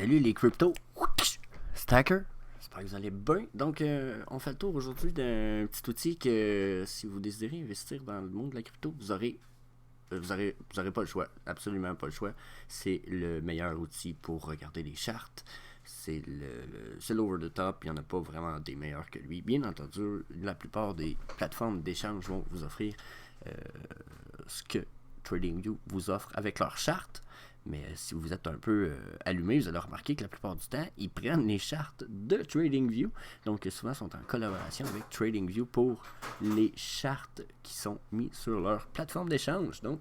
Salut les crypto stackers, j'espère que vous allez bien. Donc, on fait le tour aujourd'hui d'un petit outil que si vous désirez investir dans le monde de la crypto, vous aurez pas le choix, absolument pas le choix. C'est le meilleur outil pour regarder les charts. C'est l'over the top, il n'y en a pas vraiment des meilleurs que lui. Bien entendu, la plupart des plateformes d'échange vont vous offrir ce que TradingView vous offre avec leur charte. Mais si vous êtes un peu allumé, vous allez remarquer que la plupart du temps, ils prennent les chartes de TradingView. Donc souvent, ils sont en collaboration avec TradingView pour les chartes qui sont mis sur leur plateforme d'échange. Donc,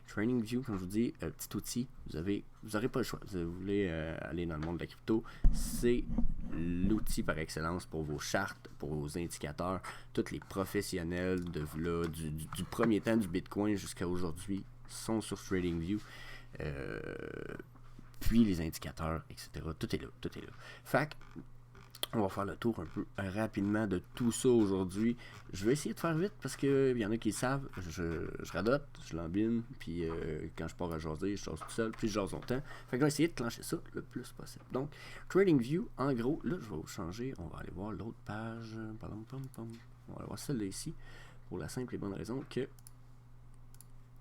TradingView, comme je vous dis, petit outil, vous n'aurez pas le choix. Si vous voulez aller dans le monde de la crypto, c'est l'outil par excellence pour vos chartes, pour vos indicateurs. Tous les professionnels du premier temps du Bitcoin jusqu'à aujourd'hui sont sur TradingView. Puis les indicateurs, etc. Tout est là. Fait on va faire le tour un peu rapidement de tout ça aujourd'hui. Je vais essayer de faire vite parce qu'il y en a qui le savent. Je radote, je l'embine, puis quand je pars à jaser, je jase tout seul, puis je jase longtemps. Fait que je vais essayer de clencher ça le plus possible. Donc, TradingView, en gros, là, je vais vous changer. On va aller voir l'autre page. On va aller voir celle-là ici, pour la simple et bonne raison que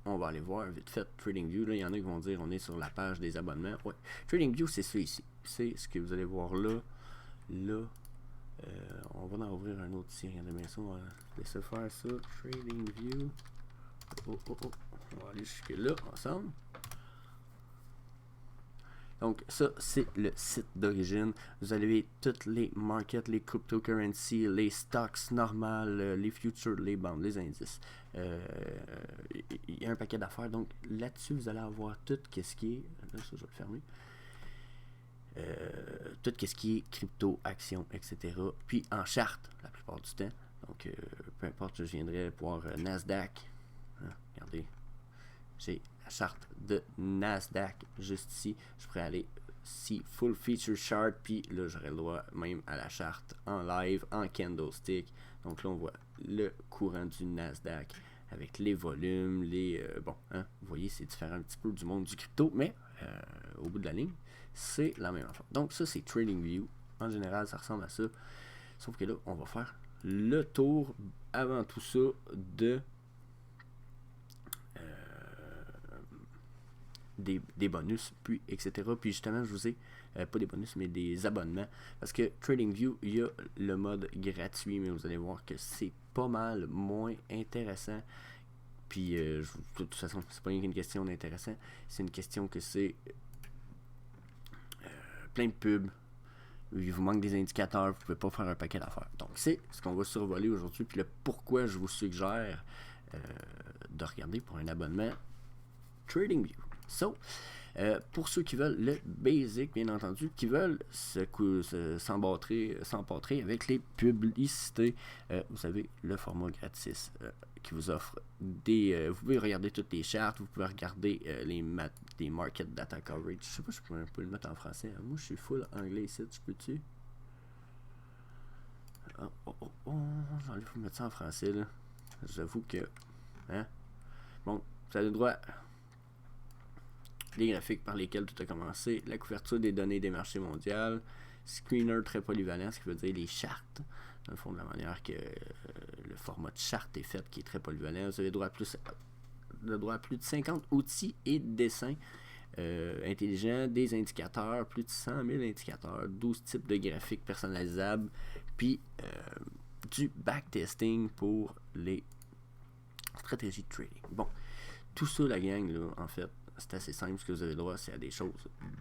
on va aller voir vite fait TradingView. Là, il y en a qui vont dire on est sur la page des abonnements. Ouais. TradingView, c'est ça ici. C'est ce que vous allez voir là. Là, on va en ouvrir un autre ici. Regardez bien ça. On va laisser faire ça. TradingView. On va aller jusque là ensemble. Donc, ça, c'est le site d'origine. Vous avez toutes les markets, les cryptocurrencies, les stocks normales, les futures, les bonds, les indices. Il y a un paquet d'affaires. Donc, là-dessus, vous allez avoir tout ce qui est... Là, ça, je vais le fermer. Tout ce qui est crypto, actions, etc. Puis, en charte, la plupart du temps. Donc, peu importe, je viendrai voir Nasdaq. Regardez. J'ai la charte de Nasdaq juste ici. Je pourrais aller ici, full feature chart, puis là j'aurais le droit même à la charte en live, en candlestick. Donc là on voit le courant du Nasdaq avec les volumes, vous voyez c'est différent un petit peu du monde du crypto, mais au bout de la ligne, c'est la même affaire. Donc ça c'est TradingView. En général ça ressemble à ça. Sauf que là on va faire le tour avant tout ça de des bonus, puis etc. Puis justement, je vous ai, pas des bonus, mais des abonnements. Parce que TradingView, il y a le mode gratuit, mais vous allez voir que c'est pas mal moins intéressant. Puis, de toute façon, c'est pas une question d'intéressant, c'est une question que c'est plein de pubs. Il vous manque des indicateurs, vous pouvez pas faire un paquet d'affaires. Donc, c'est ce qu'on va survoler aujourd'hui, puis le pourquoi je vous suggère de regarder pour un abonnement TradingView. So, pour ceux qui veulent le basic, bien entendu, qui veulent s'empâtrer avec les publicités, vous avez le format gratis qui vous offre des... vous pouvez regarder toutes les chartes, vous pouvez regarder les market data coverage. Je sais pas si je peux le mettre en français. Moi, je suis full anglais ici, tu peux-tu? J'allais vous mettre ça en français, là. J'avoue que... Hein? Bon, vous avez le droit... les graphiques par lesquels tout a commencé, la couverture des données des marchés mondiaux, screener très polyvalent, ce qui veut dire les chartes, dans le fond de la manière que le format de charte est fait, qui est très polyvalent. Vous avez droit à plus de 50 outils et dessins intelligents, des indicateurs, plus de 100 000 indicateurs, 12 types de graphiques personnalisables, puis du backtesting pour les stratégies de trading. Bon, tout ça, la gang, là, en fait, c'est assez simple. Ce que vous avez le droit, c'est à des choses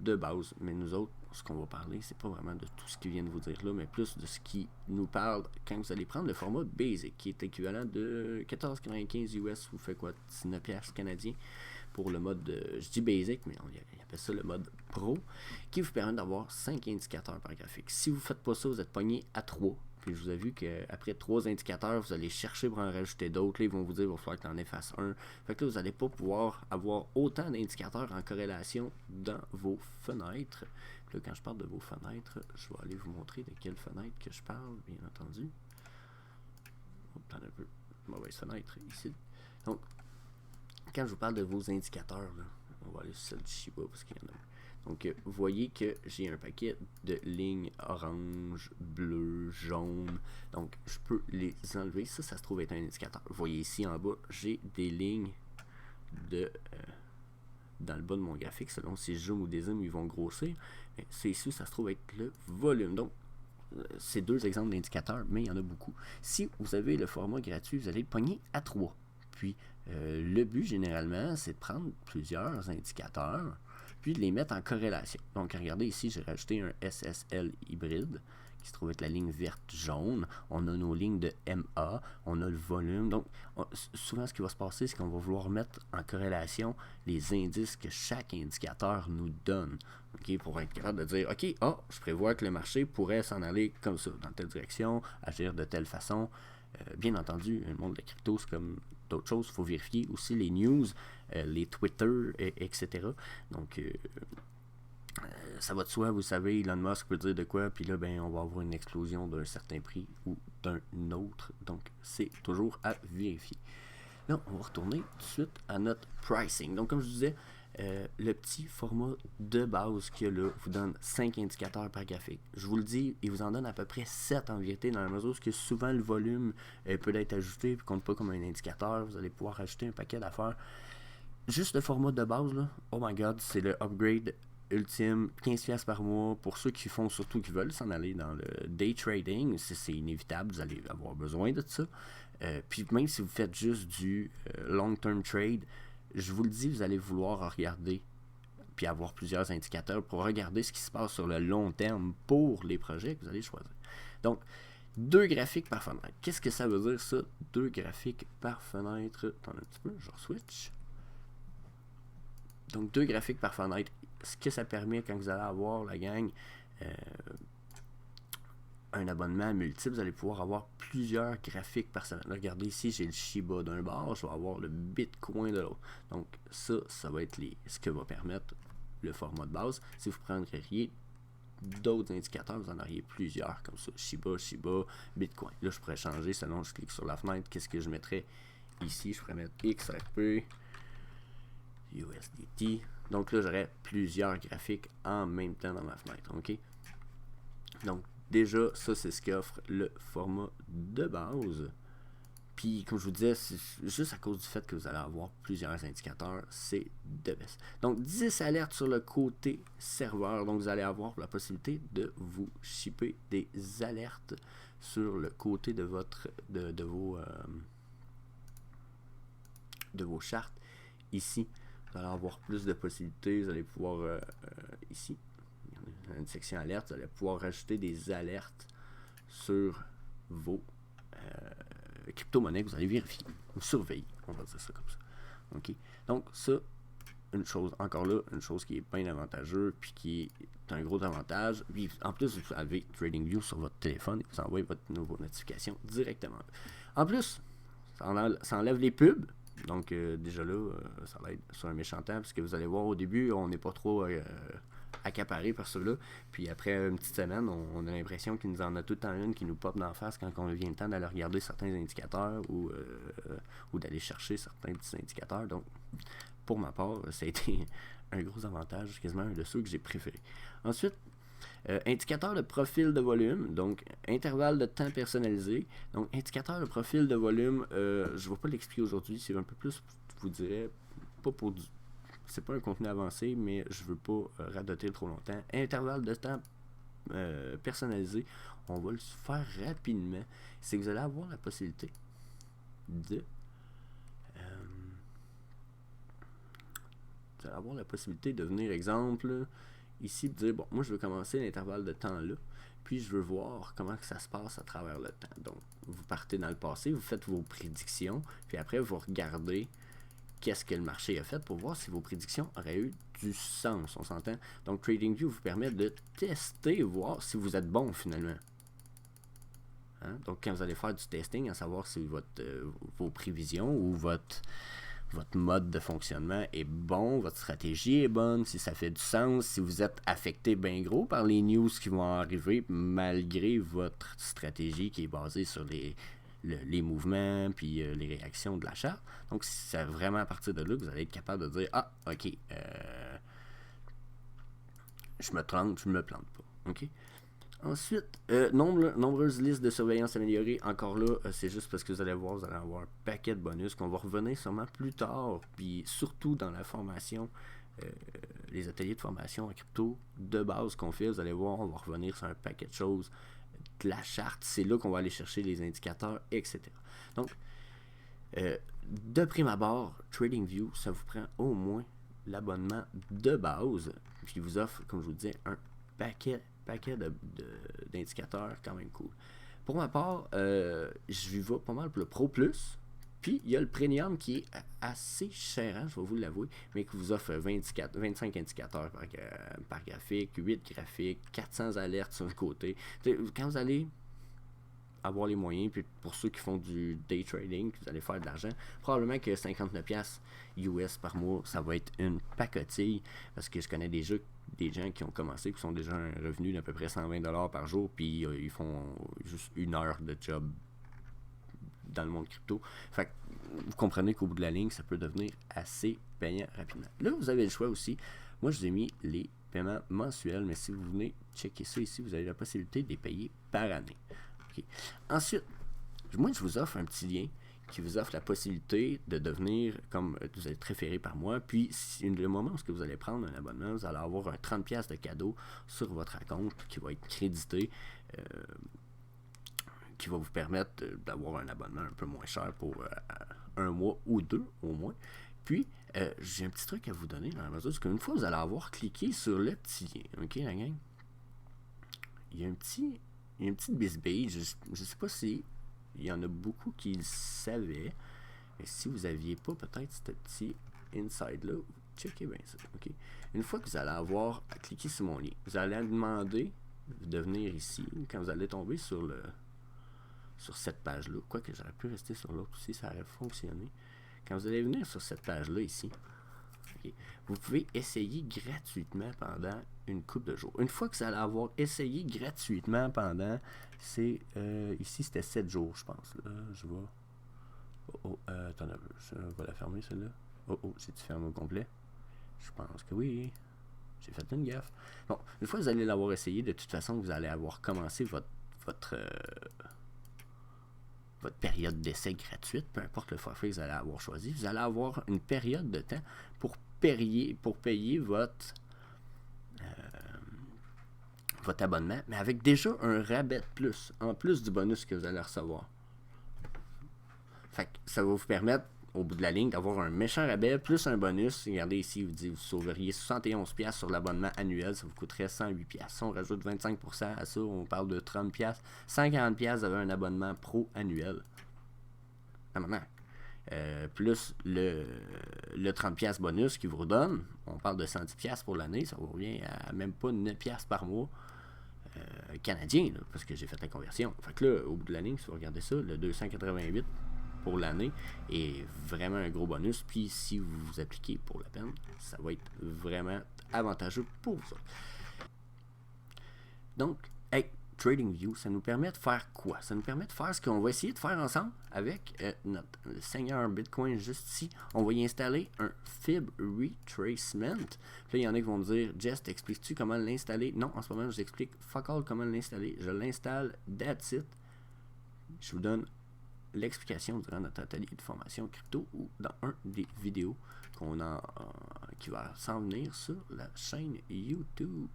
de base. Mais nous autres, ce qu'on va parler, c'est pas vraiment de tout ce qui vient de vous dire là, mais plus de ce qui nous parle quand vous allez prendre le format basic, qui est équivalent de 14,95 US, vous fait quoi, 19$ canadiens pour le mode, je dis basic, mais on appelle ça le mode pro, qui vous permet d'avoir 5 indicateurs par graphique. Si vous faites pas ça, vous êtes pogné à 3. Puis je vous ai vu qu'après 3 indicateurs, vous allez chercher pour en rajouter d'autres. Là, ils vont vous dire qu'il va falloir que tu en effaces un. Fait que là, vous n'allez pas pouvoir avoir autant d'indicateurs en corrélation dans vos fenêtres. Puis là, quand je parle de vos fenêtres, je vais aller vous montrer de quelle fenêtre que je parle, bien entendu. Attends un peu. Mauvaise fenêtre ici. Donc, quand je vous parle de vos indicateurs, là, on va aller sur celle du Shiba parce qu'il y en a Donc, vous voyez que j'ai un paquet de lignes orange, bleu, jaune. Donc, je peux les enlever. Ça se trouve être un indicateur. Vous voyez ici en bas, j'ai des lignes de... dans le bas de mon graphique, selon si je zoome ou dézoome, ils vont grossir. C'est ici, ça se trouve être le volume. Donc, c'est 2 exemples d'indicateurs, mais il y en a beaucoup. Si vous avez le format gratuit, vous allez le pogner à 3. Puis, le but, généralement, c'est de prendre plusieurs indicateurs, puis de les mettre en corrélation. Donc, regardez ici, j'ai rajouté un SSL hybride, qui se trouve être la ligne verte-jaune. On a nos lignes de MA, on a le volume. Donc, souvent, ce qui va se passer, c'est qu'on va vouloir mettre en corrélation les indices que chaque indicateur nous donne. Okay, pour être capable de dire, OK, je prévois que le marché pourrait s'en aller comme ça, dans telle direction, agir de telle façon. Bien entendu, le monde de la crypto, c'est comme d'autres choses. Il faut vérifier aussi les news, les Twitter, etc. Donc, ça va de soi, vous savez, Elon Musk peut dire de quoi, puis là, on va avoir une explosion d'un certain prix ou d'un autre. Donc, c'est toujours à vérifier. Là, on va retourner tout de suite à notre pricing. Donc, comme je disais, le petit format de base qu'il y a là vous donne 5 indicateurs par graphique. Je vous le dis, il vous en donne à peu près 7 en vérité, dans la mesure où souvent le volume peut être ajouté et ne compte pas comme un indicateur. Vous allez pouvoir ajouter un paquet d'affaires. Juste le format de base, là, oh my god, c'est le upgrade ultime, 15$ par mois. Pour ceux qui font surtout qui veulent s'en aller dans le day trading, c'est inévitable, vous allez avoir besoin de ça. Puis même si vous faites juste du long-term trade, je vous le dis, vous allez vouloir regarder puis avoir plusieurs indicateurs pour regarder ce qui se passe sur le long terme pour les projets que vous allez choisir. Donc, 2 graphiques par fenêtre. Qu'est-ce que ça veut dire, ça? 2 graphiques par fenêtre. Attends un petit peu, je switch. Donc, 2 graphiques par fenêtre. Ce que ça permet quand vous allez avoir, la gang, un abonnement multiple, vous allez pouvoir avoir plusieurs graphiques par semaine. Regardez ici, j'ai le Shiba d'un bord, je vais avoir le Bitcoin de l'autre. Donc, ça va être ce que va permettre le format de base. Si vous prendriez d'autres indicateurs, vous en auriez plusieurs comme ça. Shiba, Bitcoin. Là, je pourrais changer selon je clique sur la fenêtre. Qu'est-ce que je mettrais ici? Je pourrais mettre XRP, USDT. Donc là, j'aurais plusieurs graphiques en même temps dans ma fenêtre. OK? Donc, déjà, ça, c'est ce qu'offre le format de base. Puis, comme je vous disais, c'est juste à cause du fait que vous allez avoir plusieurs indicateurs, c'est de best. Donc, 10 alertes sur le côté serveur. Donc, vous allez avoir la possibilité de vous shipper des alertes sur le côté de vos chartes. Ici, vous allez avoir plus de possibilités. Vous allez pouvoir, ici, une section alerte, vous allez pouvoir rajouter des alertes sur vos crypto-monnaies que vous allez vérifier ou surveiller, on va dire ça comme ça. Okay? Donc ça, une chose, encore là, une chose qui est bien avantageuse puis qui est un gros avantage. Puis en plus, vous avez TradingView sur votre téléphone et vous envoyez vos notifications directement. En plus, ça enlève les pubs. Donc déjà là, ça va être sur un méchant temps, parce que vous allez voir au début, on n'est pas trop accaparé par ceux-là. Puis après une petite semaine, on a l'impression qu'il nous en a tout le temps une qui nous pop dans la face quand on vient le temps d'aller regarder certains indicateurs ou d'aller chercher certains petits indicateurs. Donc, pour ma part, ça a été un gros avantage, quasiment un de ceux que j'ai préférés. Ensuite, indicateur de profil de volume, donc intervalle de temps personnalisé. Donc, indicateur de profil de volume, je ne vais pas l'expliquer aujourd'hui, c'est un peu plus, je vous dirais, pas pour du... C'est pas un contenu avancé, mais je veux pas radoter trop longtemps. Intervalle de temps personnalisé, on va le faire rapidement. C'est que vous allez avoir la possibilité de... vous allez avoir la possibilité de venir, exemple, ici, de dire, bon, moi je veux commencer l'intervalle de temps là, puis je veux voir comment que ça se passe à travers le temps. Donc, vous partez dans le passé, vous faites vos prédictions, puis après, vous regardez qu'est-ce que le marché a fait pour voir si vos prédictions auraient eu du sens, on s'entend. Donc, TradingView vous permet de tester, voir si vous êtes bon finalement. Hein? Donc, quand vous allez faire du testing, à savoir si vos prévisions ou votre mode de fonctionnement est bon, votre stratégie est bonne, si ça fait du sens, si vous êtes affecté bien gros par les news qui vont arriver malgré votre stratégie qui est basée sur les mouvements puis les réactions de la charte. Donc, c'est vraiment à partir de là que vous allez être capable de dire, ah, ok, je me trompe, je me plante pas. OK? Ensuite, nombreuses listes de surveillance améliorées. Encore là, c'est juste parce que vous allez voir, vous allez avoir un paquet de bonus qu'on va revenir sûrement plus tard. Puis surtout dans la formation, les ateliers de formation en crypto de base qu'on fait, vous allez voir, on va revenir sur un paquet de choses. De la charte, c'est là qu'on va aller chercher les indicateurs, etc. Donc, de prime abord, TradingView, ça vous prend au moins l'abonnement de base, puis il vous offre, comme je vous disais, un paquet d'indicateurs quand même cool. Pour ma part, je lui vais pas mal pour le Pro Plus, puis il y a le Premium qui est assez cher, hein, je vais vous l'avouer, mais qui vous offre 25 indicateurs par graphique, 8 graphiques, 400 alertes sur le côté. Quand vous allez avoir les moyens, puis pour ceux qui font du day trading, que vous allez faire de l'argent, probablement que 59$ US par mois, ça va être une pacotille, parce que je connais déjà des gens qui ont commencé, qui sont déjà un revenu d'à peu près 120$ par jour, puis ils font juste 1 heure de job dans le monde crypto. Fait que vous comprenez qu'au bout de la ligne, ça peut devenir assez payant rapidement. Là, vous avez le choix aussi. Moi, je vous ai mis les paiements mensuels, mais si vous venez checker ça ici, vous avez la possibilité de les payer par année. Okay. Ensuite, moi, je vous offre un petit lien qui vous offre la possibilité de devenir, comme vous êtes référé par moi, puis le moment où vous allez prendre un abonnement, vous allez avoir un 30$ de cadeau sur votre compte qui va être crédité, qui va vous permettre d'avoir un abonnement un peu moins cher pour un mois ou deux au moins. Puis, j'ai un petit truc à vous donner dans la mesure où une fois vous allez avoir cliqué sur le petit lien, ok la gang, il y a une petite bisbille, je ne sais pas si il y en a beaucoup qui le savaient, mais si vous n'aviez pas peut-être ce petit inside-là, checkez bien ça. Okay? Une fois que vous allez avoir cliqué sur mon lien, vous allez demander de venir ici, quand vous allez tomber sur cette page-là, quoique j'aurais pu rester sur l'autre aussi, ça aurait fonctionné. Quand vous allez venir sur cette page-là ici, okay, vous pouvez essayer gratuitement pendant une couple de jours. Une fois que vous allez avoir essayé gratuitement pendant, ici c'était 7 jours, je pense. Là, je vais... attends un peu, je vais la fermer celle-là. C'est-tu fermé au complet? Je pense que oui. J'ai fait une gaffe. Bon, une fois que vous allez l'avoir essayé, de toute façon, vous allez avoir commencé votre période d'essai gratuite, peu importe le forfait que vous allez avoir choisi, vous allez avoir une période de temps pour payer votre abonnement, mais avec déjà un rabais de plus, en plus du bonus que vous allez recevoir. Fait que ça va vous permettre, au bout de la ligne, d'avoir un méchant rabais plus un bonus. Regardez ici, vous sauveriez 71$ sur l'abonnement annuel, ça vous coûterait 108$. Si on rajoute 25% à ça, on parle de 30$. 140$, vous avez un abonnement pro annuel. Maintenant, plus le 30$ bonus qui vous redonne, on parle de 110$ pour l'année, ça vous revient à même pas 9$ par mois canadien, là, parce que j'ai fait la conversion. Fait que là, au bout de l'année, si vous regardez ça, le 288 pour l'année est vraiment un gros bonus. Puis si vous vous appliquez pour la peine, ça va être vraiment avantageux pour vous. Donc, TradingView, ça nous permet de faire quoi? Ça nous permet de faire ce qu'on va essayer de faire ensemble avec notre Seigneur Bitcoin juste ici. On va y installer un Fib Retracement. Puis là, il y en a qui vont me dire, Jess, t'expliques-tu comment l'installer? Non, en ce moment, je vous explique fuck all comment l'installer. Je l'installe, that's it. Je vous donne l'explication durant notre atelier de formation crypto ou dans un des vidéos qui va s'en venir sur la chaîne YouTube.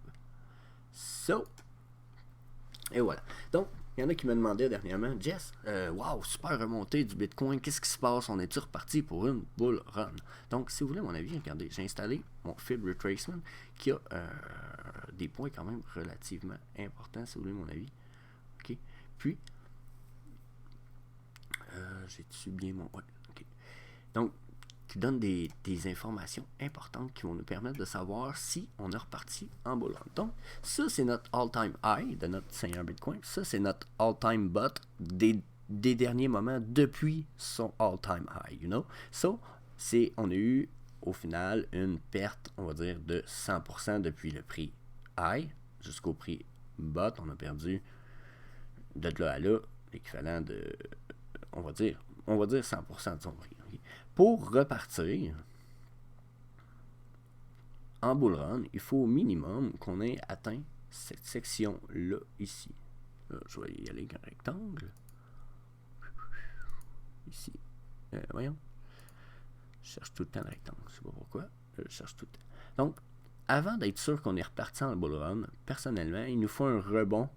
Et voilà. Donc, il y en a qui me demandaient dernièrement, Jess, wow, super remontée du Bitcoin, qu'est-ce qui se passe? On est-tu reparti pour une bull run? Donc, si vous voulez mon avis, regardez, j'ai installé mon Fib Retracement qui a des points quand même relativement importants, si vous voulez mon avis. OK? Puis, j'ai-tu bien mon... Ouais, OK. Donc, qui donne des informations importantes qui vont nous permettre de savoir si on est reparti en bull run. Donc, ça, c'est notre all-time high de notre Seigneur Bitcoin. Ça, c'est notre all-time bot des derniers moments depuis son all-time high, you know? So, on a eu, au final, une perte, on va dire, de 100% depuis le prix high jusqu'au prix bot. On a perdu de là à là l'équivalent de, on va dire 100% de son prix. Okay? Pour repartir, en bull run, il faut au minimum qu'on ait atteint cette section-là, ici. Là, je vais y aller avec un rectangle. Ici. Voyons. Je cherche tout le temps le rectangle. Je ne sais pas pourquoi. Je cherche tout le temps. Donc, avant d'être sûr qu'on est reparti en bull run, personnellement, il nous faut un rebond,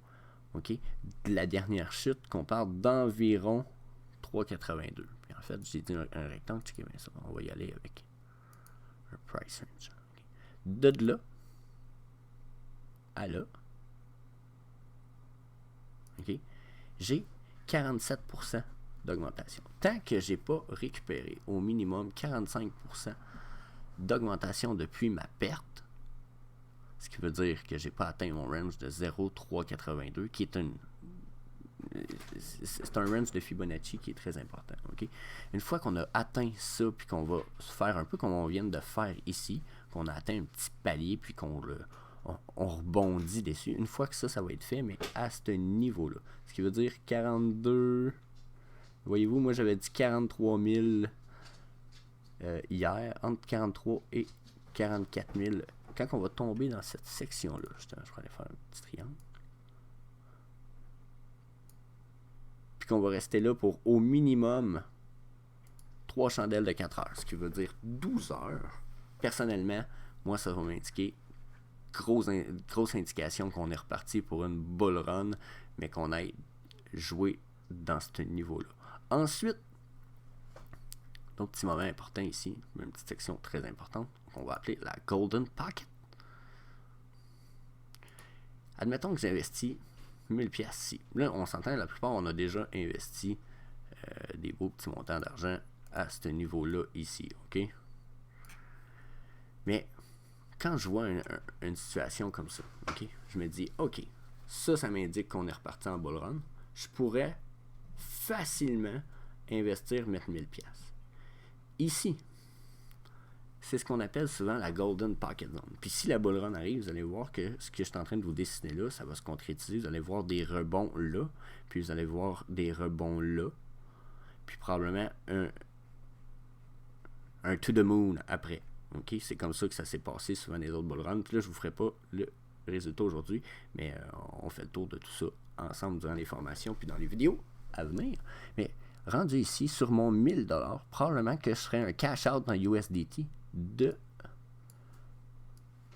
OK, de la dernière chute qu'on parle d'environ 3,82. Puis en fait, j'ai dit un rectangle, checkez bien ça. On va y aller avec un price range. Okay. De là à là, OK, j'ai 47% d'augmentation. Tant que je n'ai pas récupéré au minimum 45% d'augmentation depuis ma perte, ce qui veut dire que je n'ai pas atteint mon range de 0,382, qui est c'est un range de Fibonacci qui est très important. Okay? Une fois qu'on a atteint ça, puis qu'on va faire un peu comme on vient de faire ici, qu'on a atteint un petit palier, puis qu'on on rebondit dessus, une fois que ça va être fait, mais à ce niveau-là. Ce qui veut dire 42... Voyez-vous, moi j'avais dit 43 000 hier, entre 43 et 44 000. Quand on va tomber dans cette section-là, je vais aller faire un petit triangle. Puis qu'on va rester là pour au minimum 3 chandelles de 4 heures, ce qui veut dire 12 heures. Personnellement, moi ça va m'indiquer grosse indication qu'on est reparti pour une bull run, mais qu'on ait joué dans ce niveau-là. Ensuite, d'autres petits moments importants ici, une petite section très importante qu'on va appeler la Golden Pocket. Admettons que j'investis 1000 pièces ici. Là, on s'entend, la plupart, on a déjà investi des beaux petits montants d'argent à ce niveau-là ici, OK? Mais quand je vois une situation comme ça, OK, je me dis, OK, ça m'indique qu'on est reparti en bull run. Je pourrais facilement investir, mettre 1000 pièces. Ici, c'est ce qu'on appelle souvent la Golden Pocket Zone. Puis si la bull run arrive, vous allez voir que ce que je suis en train de vous dessiner là, ça va se concrétiser. Vous allez voir des rebonds là, puis vous allez voir des rebonds là, puis probablement un to the moon après. Okay? C'est comme ça que ça s'est passé souvent dans les autres bull runs. Puis là, je ne vous ferai pas le résultat aujourd'hui, mais on fait le tour de tout ça ensemble durant les formations puis dans les vidéos à venir. Mais rendu ici, sur mon 1000$, probablement que je ferais un cash out dans USDT de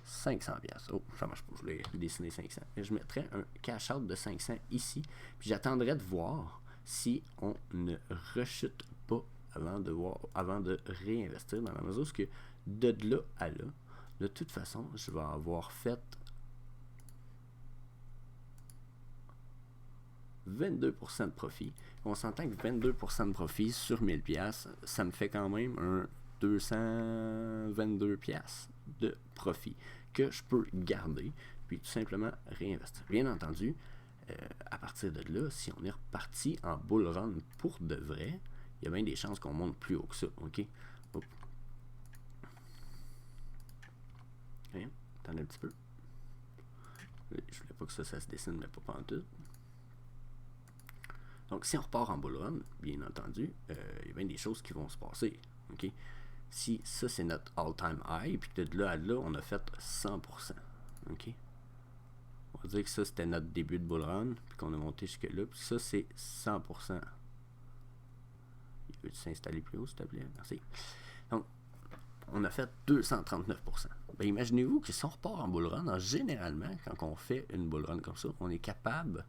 500$. Oh, ça marche pas, je voulais dessiner 500. Mais je mettrais un cash out de 500 ici, puis j'attendrai de voir si on ne rechute pas avant de réinvestir, dans la mesure où que de là à là, de toute façon, je vais avoir fait 22% de profit. On s'entend que 22% de profit sur 1000$, ça me fait quand même un 222$ de profit que je peux garder, puis tout simplement réinvestir. Bien entendu, à partir de là, si on est reparti en bull run pour de vrai, il y a bien des chances qu'on monte plus haut que ça. OK? Hop. Hein? Attendez un petit peu. Je voulais pas que ça se dessine, mais pas pantoute. Donc, si on repart en bull run, bien entendu, il y a bien des choses qui vont se passer. Okay? Si ça, c'est notre all-time high, puis que de là à là, on a fait 100%. Okay? On va dire que ça, c'était notre début de bull run, puis qu'on a monté jusque-là, puis ça, c'est 100%. Il peut s'installer plus haut, s'il te plaît? Merci. Donc, on a fait 239%. Ben, imaginez-vous que si on repart en bull run, généralement, quand on fait une bull run comme ça, on est capable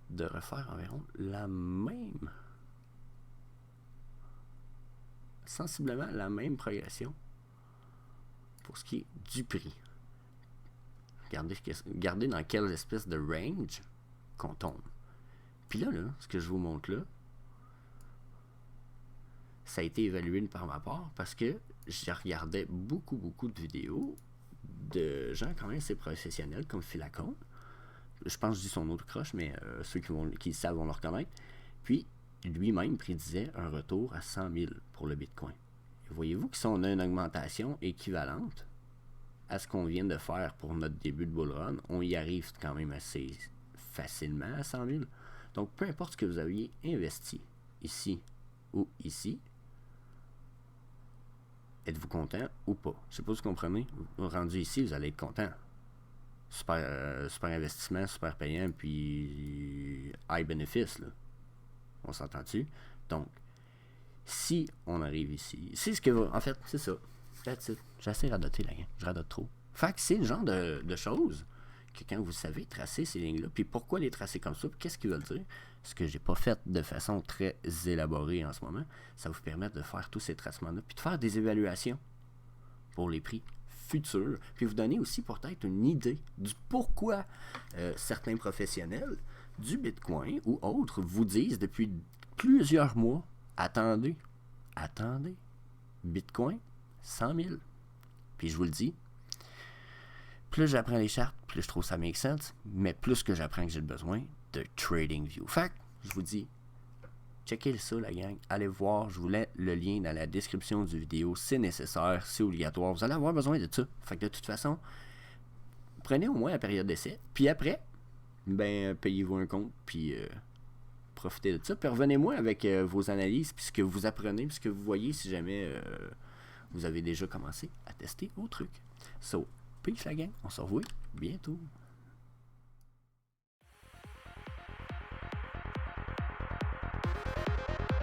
de refaire environ la même, sensiblement la même progression pour ce qui est du prix. Regardez dans quelle espèce de range qu'on tombe. Puis là, ce que je vous montre là, ça a été évalué par ma part parce que je regardais beaucoup de vidéos de gens quand même assez professionnels comme Phil Lacoste. Je pense que je dis son autre croche, mais ceux qui le savent vont le reconnaître. Puis, lui-même prédisait un retour à 100 000 pour le Bitcoin. Et voyez-vous que si on a une augmentation équivalente à ce qu'on vient de faire pour notre début de bull run, on y arrive quand même assez facilement à 100 000. Donc, peu importe ce que vous aviez investi, ici ou ici, êtes-vous content ou pas? Je sais pas si vous comprenez. Rendu ici, vous allez être content. Super investissement, super payant, puis high benefits, là. On s'entend-tu? Donc, si on arrive ici, c'est ce que en fait, c'est ça. That's it. J'ai assez radoté, la gang. Je radote trop. Fait que c'est le genre de choses que quand vous savez tracer ces lignes-là, puis pourquoi les tracer comme ça, puis qu'est-ce qu'ils veulent dire, ce que j'ai pas fait de façon très élaborée en ce moment, ça va vous permettre de faire tous ces tracements-là, puis de faire des évaluations pour les prix futurs, puis vous donner aussi peut-être une idée du pourquoi certains professionnels du Bitcoin ou autres vous disent depuis plusieurs mois, attendez, Bitcoin, 100 000. Puis je vous le dis, plus j'apprends les chartes, plus je trouve ça make sense, mais plus que j'apprends que j'ai besoin de TradingView. Fait que, je vous dis, checkez ça, la gang. Allez voir, je vous mets le lien dans la description du vidéo. C'est nécessaire, c'est obligatoire. Vous allez avoir besoin de ça. Fait que de toute façon, prenez au moins la période d'essai. Puis après, ben, payez-vous un compte, puis profitez de ça. Puis revenez-moi avec vos analyses, puis ce que vous apprenez, puis ce que vous voyez si jamais vous avez déjà commencé à tester vos trucs. So, peace la gang. On se revoit bientôt.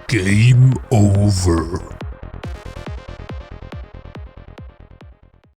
Game over.